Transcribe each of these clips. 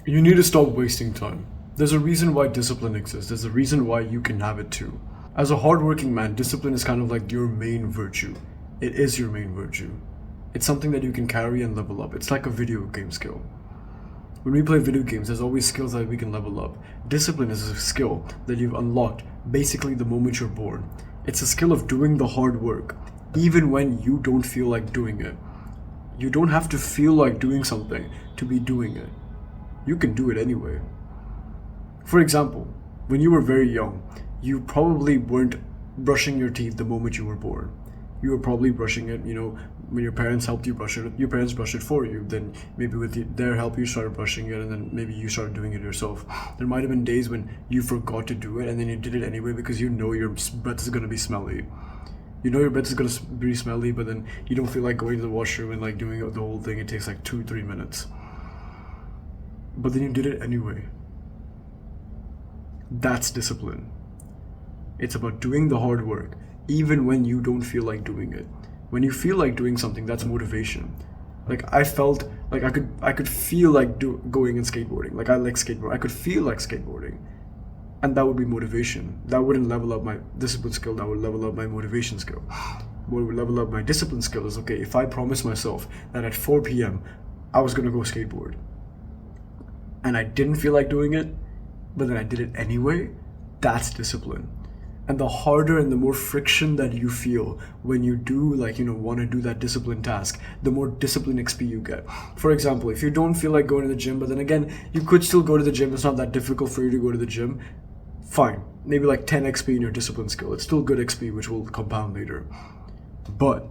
You need to stop wasting time. There's a reason why discipline exists. There's a reason why you can have it too. As a hardworking man, discipline is kind of like your main virtue. It is your main virtue. It's something that you can carry and level up. It's like a video game skill. When we play video games, there's always skills that we can level up. Discipline is a skill that you've unlocked basically the moment you're born. It's a skill of doing the hard work, even when you don't feel like doing it. You don't have to feel like doing something to be doing it. You can do it anyway. For example, when you were very young, you probably weren't brushing your teeth the moment you were born. You were probably brushing it, when your parents helped you brush it, your parents brushed it for you. Then maybe with their help, you started brushing it, and then maybe you started doing it yourself. There might have been days when you forgot to do it, and then you did it anyway because you know your breath is going to be smelly. You know your breath is going to be smelly, but then you don't feel like going to the washroom and like doing the whole thing. It takes like 2-3 minutes. But then you did it anyway. That's discipline. It's about doing the hard work, even when you don't feel like doing it. When you feel like doing something, that's motivation. Like I felt like I could feel like going and skateboarding. Like I like skateboarding. I could feel like skateboarding, and that would be motivation. That wouldn't level up my discipline skill. That would level up my motivation skill. What would level up my discipline skill is, okay, if I promised myself that at 4 p.m. I was gonna go skateboard, and I didn't feel like doing it, but then I did it anyway, that's discipline. And the harder and the more friction that you feel when you do want to do that discipline task, the more discipline XP you get. For example, if you don't feel like going to the gym, but then again, you could still go to the gym, it's not that difficult for you to go to the gym, fine. Maybe like 10 XP in your discipline skill. It's still good XP, which will compound later. But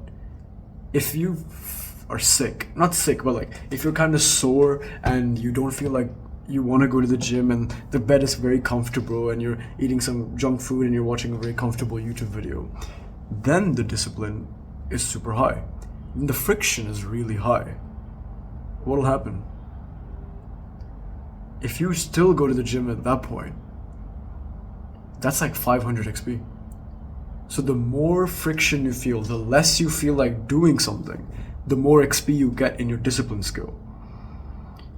if you are sick, not sick, but like if you're kind of sore and you don't feel like you want to go to the gym and the bed is very comfortable and you're eating some junk food and you're watching a very comfortable YouTube video, then the discipline is super high. And the friction is really high. What'll happen? If you still go to the gym at that point, that's like 500 XP. So the more friction you feel, the less you feel like doing something, the more XP you get in your discipline skill.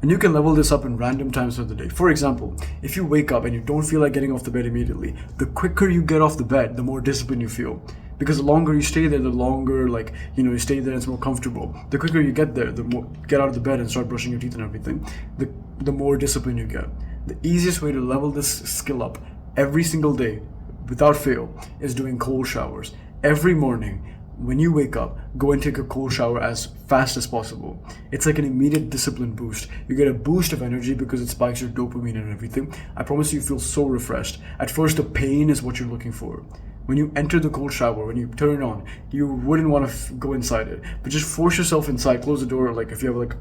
And you can level this up in random times of the day. For example, if you wake up and you don't feel like getting off the bed immediately, the quicker you get off the bed, the more discipline you feel. Because the longer you stay there, the longer you stay there and it's more comfortable. The quicker you get there, the more get out of the bed and start brushing your teeth and everything, the more discipline you get. The easiest way to level this skill up every single day, without fail, is doing cold showers. Every morning, when you wake up, go and take a cold shower as fast as possible. It's like an immediate discipline boost. You get a boost of energy because it spikes your dopamine and everything. I promise you feel so refreshed. At first, the pain is what you're looking for. When you enter the cold shower, when you turn it on, you wouldn't want to go inside it. But just force yourself inside, close the door, like if you have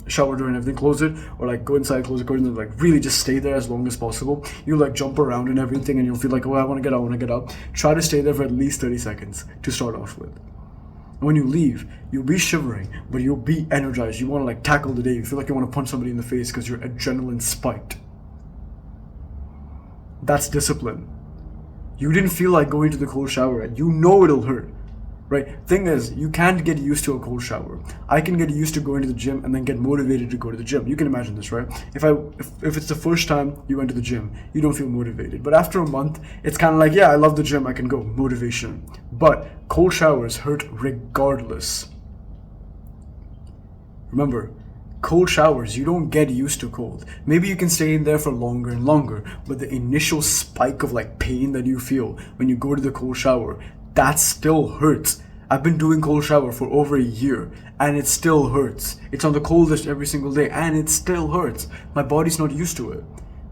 shower door and everything, close it, or go inside, close the curtains, and really just stay there as long as possible. You jump around and everything, and you'll feel like, oh, I want to get out. Try to stay there for at least 30 seconds to start off with. And when you leave, you'll be shivering, but you'll be energized. You want to tackle the day. You feel like you want to punch somebody in the face because your adrenaline spiked. That's discipline. You didn't feel like going to the cold shower, and you know it'll hurt. Right? Thing is, you can't get used to a cold shower. I can get used to going to the gym and then get motivated to go to the gym. You can imagine this, right? If it's the first time you went to the gym, you don't feel motivated. But after a month, it's kind of like, yeah, I love the gym, I can go. Motivation. But cold showers hurt regardless. Remember, cold showers, you don't get used to cold. Maybe you can stay in there for longer and longer, but the initial spike of pain that you feel when you go to the cold shower, that still hurts. I've been doing cold shower for over a year and it still hurts. It's on the coldest every single day and it still hurts. My body's not used to it.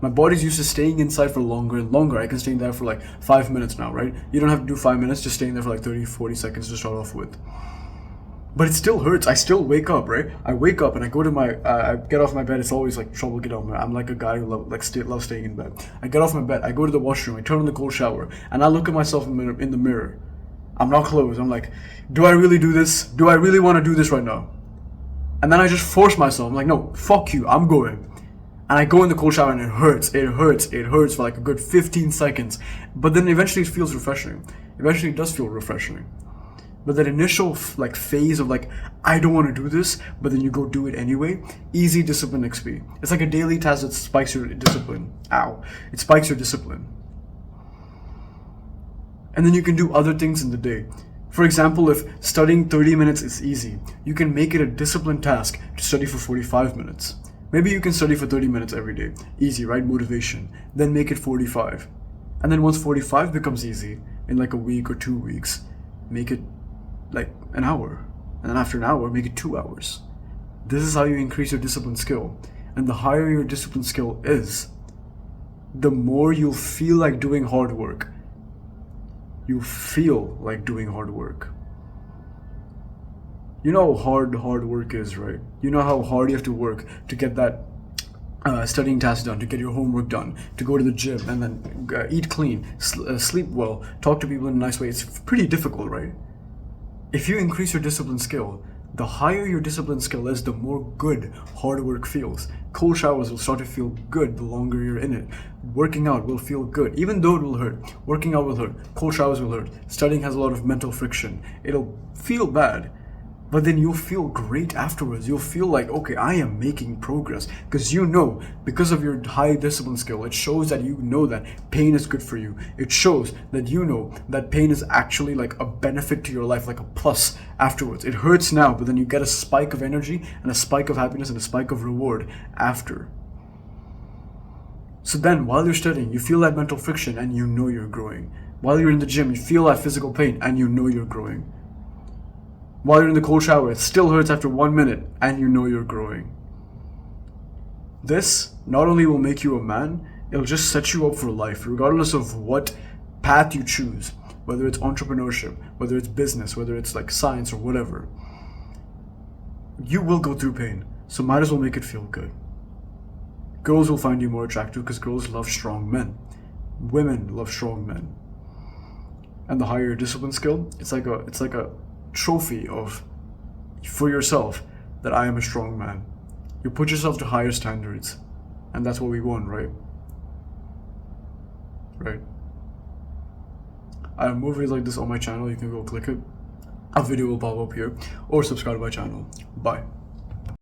My body's used to staying inside for longer and longer. I can stay in there for 5 minutes now, right? You don't have to do 5 minutes, just stay in there for 30-40 seconds to start off with. But it still hurts. I still wake up, right? I wake up and I go to I get off my bed. It's always trouble get off my. I'm like a guy who loves staying in bed. I get off my bed. I go to the washroom. I turn on the cold shower, and I look at myself in the mirror. I'm not clothed. I'm like, do I really do this? Do I really want to do this right now? And then I just force myself. I'm like, no, fuck you. I'm going. And I go in the cold shower and it hurts. It hurts for a good 15 seconds. But then eventually it feels refreshing. Eventually it does feel refreshing. But that initial like phase of like, I don't want to do this, but then you go do it anyway, easy discipline XP. It's like a daily task that spikes your discipline. Ow. It spikes your discipline. And then you can do other things in the day. For example, if studying 30 minutes is easy, you can make it a disciplined task to study for 45 minutes. Maybe you can study for 30 minutes every day. Easy, right? Motivation. Then make it 45. And then once 45 becomes easy, in like a week or 2 weeks, make it like an hour. And then after an hour, make it 2 hours. This is how you increase your discipline skill. And the higher your discipline skill is, the more you'll feel like doing hard work. You feel like doing hard work. You know how hard work is, right? You know how hard you have to work to get that studying task done, to get your homework done, to go to the gym, and then eat clean, sleep well, talk to people in a nice way. It's pretty difficult, right? If you increase your discipline skill, the higher your discipline skill is, the more good hard work feels. Cold showers will start to feel good the longer you're in it. Working out will feel good, even though it will hurt. Working out will hurt. Cold showers will hurt. Studying has a lot of mental friction. It'll feel bad, but then you'll feel great afterwards. You'll feel like, okay, I am making progress. Because you know, because of your high discipline skill, it shows that you know that pain is good for you. It shows that you know that pain is actually like a benefit to your life, like a plus afterwards. It hurts now, but then you get a spike of energy and a spike of happiness and a spike of reward after. So then, while you're studying, you feel that mental friction and you know you're growing. While you're in the gym, you feel that physical pain and you know you're growing. While you're in the cold shower, it still hurts after 1 minute, and you know you're growing. This not only will make you a man, it'll just set you up for life, regardless of what path you choose, whether it's entrepreneurship, whether it's business, whether it's like science or whatever. You will go through pain, so might as well make it feel good. Girls will find you more attractive because girls love strong men. Women love strong men. And the higher your discipline skill, it's like a trophy of for yourself that I am a strong man. You put yourself to higher standards, and that's what we want, right? Right. I have more videos like this on my channel. You can go click it. A video will pop up here, or subscribe to my channel. Bye.